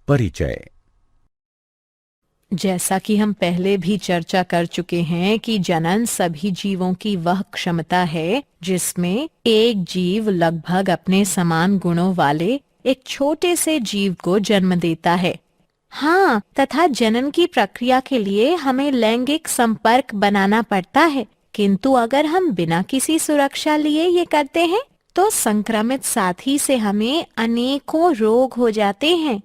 परिचय। जैसा कि हम पहले भी चर्चा कर चुके हैं कि जनन सभी जीवों की वह क्षमता है जिसमें एक जीव लगभग अपने समान गुणों वाले एक छोटे से जीव को जन्म देता है। हाँ, तथा जनन की प्रक्रिया के लिए हमें लैंगिक संपर्क बनाना पड़ता है, किंतु अगर हम बिना किसी सुरक्षा लिए ये करते हैं तो संक्रमित साथी से हमें अनेकों रोग हो जाते हैं।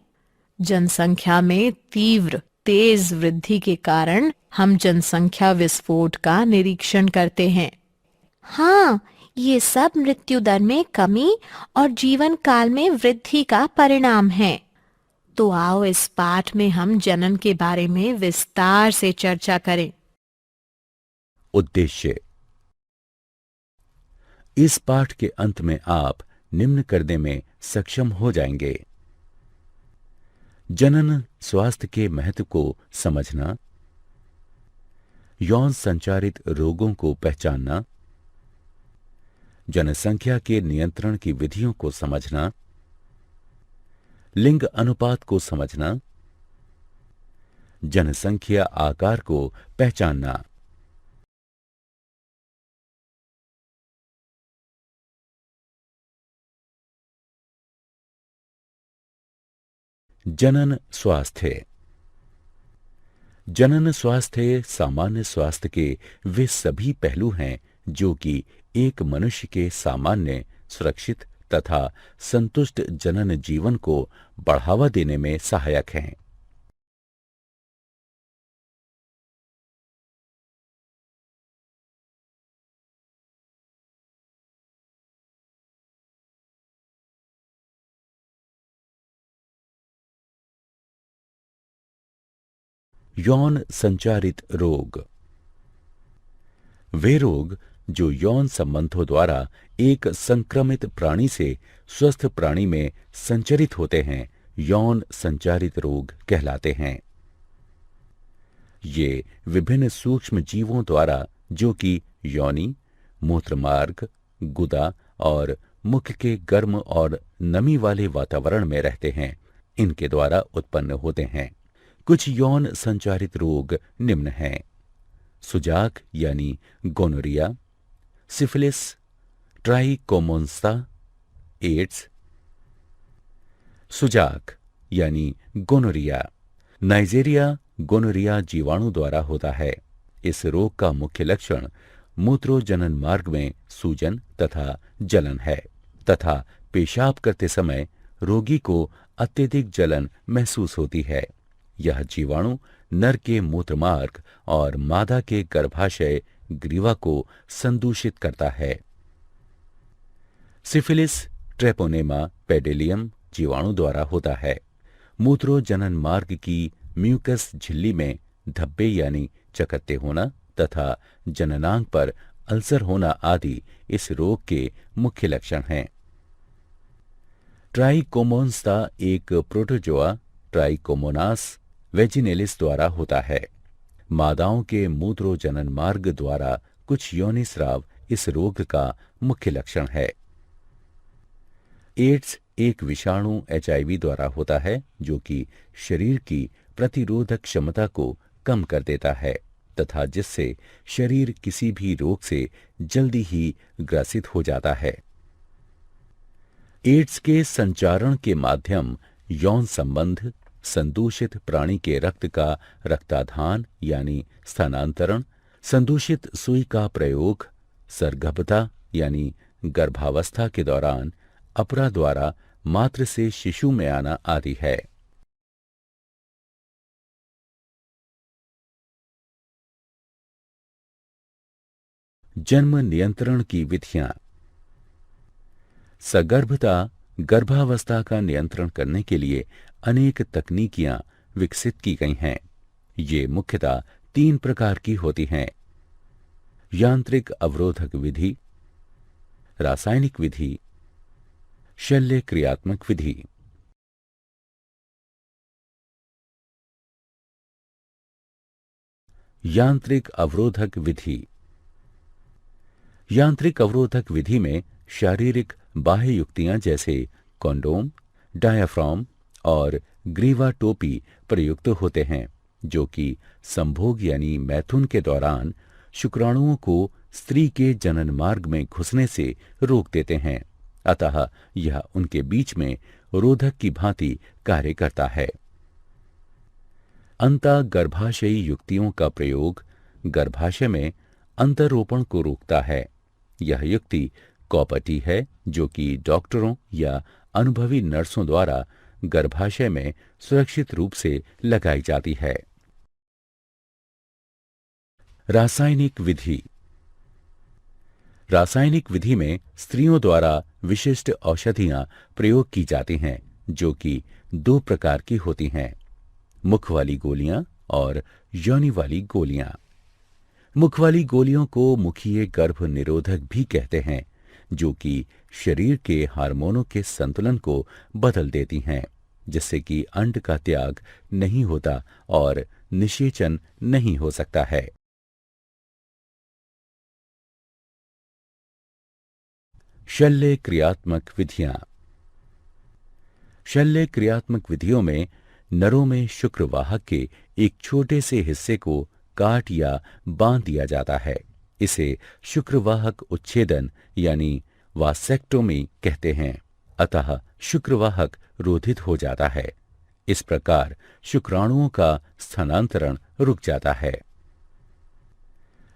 जनसंख्या में तीव्र तेज वृद्धि के कारण हम जनसंख्या विस्फोट का निरीक्षण करते हैं। हाँ, ये सब मृत्यु दर में कमी और जीवन काल में वृद्धि का परिणाम है। तो आओ इस पाठ में हम जनन के बारे में विस्तार से चर्चा करें। उद्देश्य। इस पाठ के अंत में आप निम्न करने में सक्षम हो जाएंगे: जनन स्वास्थ्य के महत्व को समझना, यौन संचारित रोगों को पहचानना, जनसंख्या के नियंत्रण की विधियों को समझना, लिंग अनुपात को समझना, जनसंख्या आकार को पहचानना। जनन स्वास्थ्य। जनन स्वास्थ्य सामान्य स्वास्थ्य के वे सभी पहलू हैं जो कि एक मनुष्य के सामान्य, सुरक्षित तथा संतुष्ट जनन जीवन को बढ़ावा देने में सहायक हैं। यौन संचारित रोग। वे रोग जो यौन संबंधों द्वारा एक संक्रमित प्राणी से स्वस्थ प्राणी में संचरित होते हैं, यौन संचारित रोग कहलाते हैं। ये विभिन्न सूक्ष्म जीवों द्वारा, जो कि योनि, मूत्रमार्ग, गुदा और मुख के गर्म और नमी वाले वातावरण में रहते हैं, इनके द्वारा उत्पन्न होते हैं। कुछ यौन संचारित रोग निम्न हैं: सुजाक यानी गोनोरिया, सिफिलिस, ट्राइकोमोन्स्ता, एड्स। सुजाक यानी गोनोरिया नाइजेरिया गोनोरिया जीवाणु द्वारा होता है। इस रोग का मुख्य लक्षण मूत्रोजनन मार्ग में सूजन तथा जलन है तथा पेशाब करते समय रोगी को अत्यधिक जलन महसूस होती है। यह जीवाणु नर के मूत्रमार्ग और मादा के गर्भाशय ग्रीवा को संदूषित करता है। सिफिलिस ट्रेपोनेमा पेडिलियम जीवाणु द्वारा होता है। मूत्रोजनन मार्ग की म्यूकस झिल्ली में धब्बे यानी चकत्ते होना तथा जननांग पर अल्सर होना आदि इस रोग के मुख्य लक्षण हैं। ट्राइकोमोन्स्ता एक प्रोटोजोआ ट्राइकोमोनास वेजिनेलिस द्वारा होता है। मादाओं के मूत्रोजनन मार्ग द्वारा कुछ योनिस्राव इस रोग का मुख्य लक्षण है। एड्स एक विषाणु HIV द्वारा होता है जो कि शरीर की प्रतिरोधक क्षमता को कम कर देता है तथा जिससे शरीर किसी भी रोग से जल्दी ही ग्रसित हो जाता है। एड्स के संचारण के माध्यम यौन संबंध, संदूषित प्राणी के रक्त का रक्ताधान यानी स्थानांतरण, संदूषित सुई का प्रयोग, सरगर्भता यानी गर्भावस्था के दौरान अपरा द्वारा मात्र से शिशु में आना आदि है। जन्म नियंत्रण की विधियां। सगर्भता गर्भावस्था का नियंत्रण करने के लिए अनेक तकनीकियां विकसित की गई हैं। ये मुख्यतः 3 प्रकार की होती हैं: यांत्रिक अवरोधक विधि, रासायनिक विधि, शल्य क्रियात्मक विधि। यांत्रिक अवरोधक विधि। यांत्रिक अवरोधक विधि में शारीरिक बाह्य युक्तियां जैसे कॉन्डोम, डायाफ्राम और ग्रीवा टोपी प्रयुक्त होते हैं, जो कि संभोग यानी मैथुन के दौरान शुक्राणुओं को स्त्री के जनन मार्ग में घुसने से रोक देते हैं। अतः यह उनके बीच में रोधक की भांति कार्य करता है। अंतःगर्भाशयी युक्तियों का प्रयोग गर्भाशय में अंतरोपण को रोकता है। यह युक्ति कौपटी है, जो कि डॉक्टरों या अनुभवी नर्सों द्वारा गर्भाशय में सुरक्षित रूप से लगाई जाती है। रासायनिक विधि। रासायनिक विधि में स्त्रियों द्वारा विशिष्ट औषधियां प्रयोग की जाती हैं, जो कि दो प्रकार की होती हैं, मुख वाली गोलियां और योनि वाली गोलियां। मुख वाली गोलियों को मुखीय गर्भ निरोधक भी कहते हैं, जो कि शरीर के हार्मोनों के संतुलन को बदल देती हैं, जिससे कि अंड का त्याग नहीं होता और निषेचन नहीं हो सकता है। शल्य क्रियात्मक विधियां। शल्य क्रियात्मक विधियों में नरों में शुक्रवाहक के एक छोटे से हिस्से को काट या बांध दिया जाता है। इसे शुक्रवाहक उच्छेदन यानी वासेक्टोमी कहते हैं। अतः शुक्रवाहक रोधित हो जाता है। इस प्रकार शुक्राणुओं का स्थानांतरण रुक जाता है।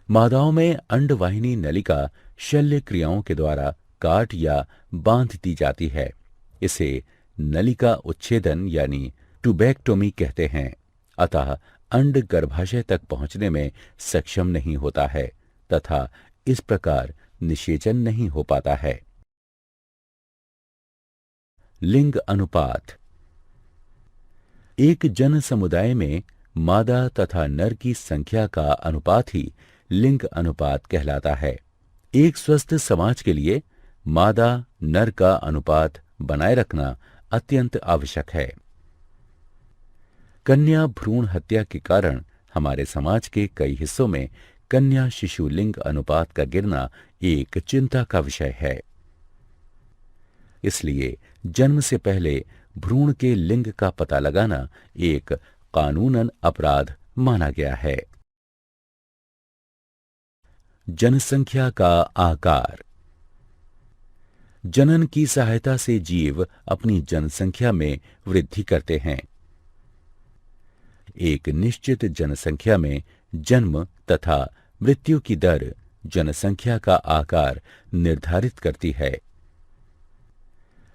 मादाओं में अंडवाहिनी नलिका शल्य क्रियाओं के द्वारा काट या बांध दी जाती है। इसे नलिका उच्छेदन यानी ट्यूबेक्टोमी कहते हैं। अतः अंड गर्भाशय तक पहुंचने में सक्षम नहीं होता है तथा इस प्रकार निषेचन नहीं हो पाता है। लिंग अनुपात। एक जन समुदाय में मादा तथा नर की संख्या का अनुपात ही लिंग अनुपात कहलाता है। एक स्वस्थ समाज के लिए मादा नर का अनुपात बनाए रखना अत्यंत आवश्यक है। कन्या भ्रूण हत्या के कारण हमारे समाज के कई हिस्सों में कन्या शिशु लिंग अनुपात का गिरना एक चिंता का विषय है। इसलिए जन्म से पहले भ्रूण के लिंग का पता लगाना एक कानूनन अपराध माना गया है। जनसंख्या का आकार। जनन की सहायता से जीव अपनी जनसंख्या में वृद्धि करते हैं। एक निश्चित जनसंख्या में जन्म तथा मृत्यु की दर जनसंख्या का आकार निर्धारित करती है।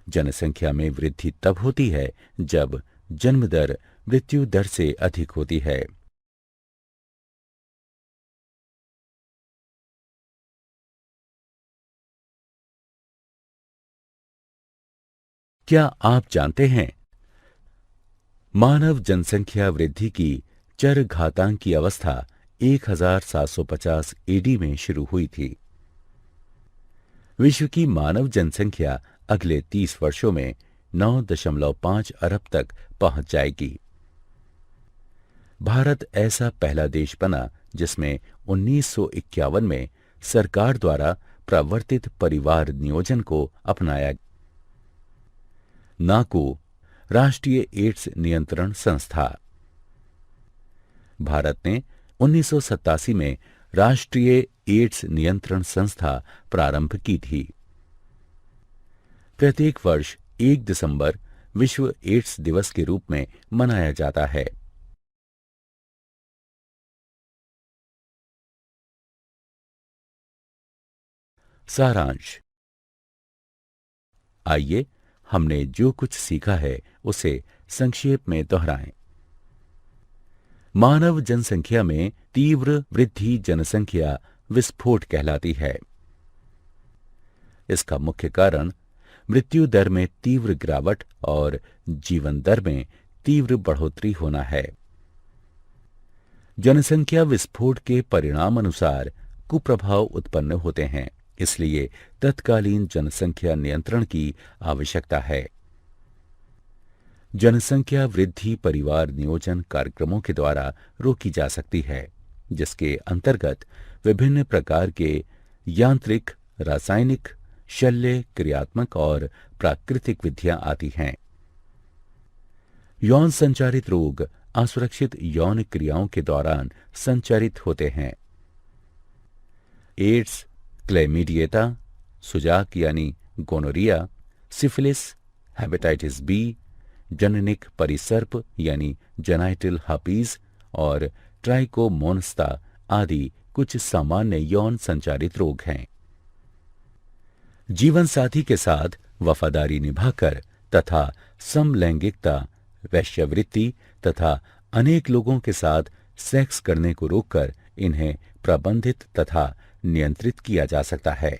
जनसंख्या में वृद्धि तब होती है जब जन्म दर मृत्यु दर से अधिक होती है। क्या आप जानते हैं मानव जनसंख्या वृद्धि की चरघातांकी अवस्था 1750 एडी में शुरू हुई थी। विश्व की मानव जनसंख्या अगले 30 वर्षों में 9.5 अरब तक पहुंच जाएगी। भारत ऐसा पहला देश बना जिसमें 1951 में सरकार द्वारा प्रवर्तित परिवार नियोजन को अपनाया। नाको राष्ट्रीय एड्स नियंत्रण संस्था। भारत ने 1987 में राष्ट्रीय एड्स नियंत्रण संस्था प्रारंभ की थी। प्रत्येक वर्ष 1 दिसंबर विश्व एड्स दिवस के रूप में मनाया जाता है। सारांश। आइए हमने जो कुछ सीखा है उसे संक्षेप में दोहराएं। मानव जनसंख्या में तीव्र वृद्धि जनसंख्या विस्फोट कहलाती है। इसका मुख्य कारण मृत्यु दर में तीव्र गिरावट और जीवन दर में तीव्र बढ़ोतरी होना है। जनसंख्या विस्फोट के परिणाम अनुसार कुप्रभाव उत्पन्न होते हैं, इसलिए तत्कालीन जनसंख्या नियंत्रण की आवश्यकता है। जनसंख्या वृद्धि परिवार नियोजन कार्यक्रमों के द्वारा रोकी जा सकती है, जिसके अंतर्गत विभिन्न प्रकार के यांत्रिक, रासायनिक, शल्य क्रियात्मक और प्राकृतिक विधियां आती हैं। यौन संचारित रोग असुरक्षित यौन क्रियाओं के दौरान संचारित होते हैं। एड्स, क्लैमिडिएटा, सुजाक यानी गोनोरिया, सिफिलिस, हेपेटाइटिस बी, जननिक परिसर्प यानी जेनाइटल हर्पीज और ट्राइकोमोनस्ता आदि कुछ सामान्य यौन संचारित रोग हैं। जीवन साथी के साथ वफादारी निभाकर तथा समलैंगिकता, वैश्यवृत्ति तथा अनेक लोगों के साथ सेक्स करने को रोककर इन्हें प्रबंधित तथा नियंत्रित किया जा सकता है।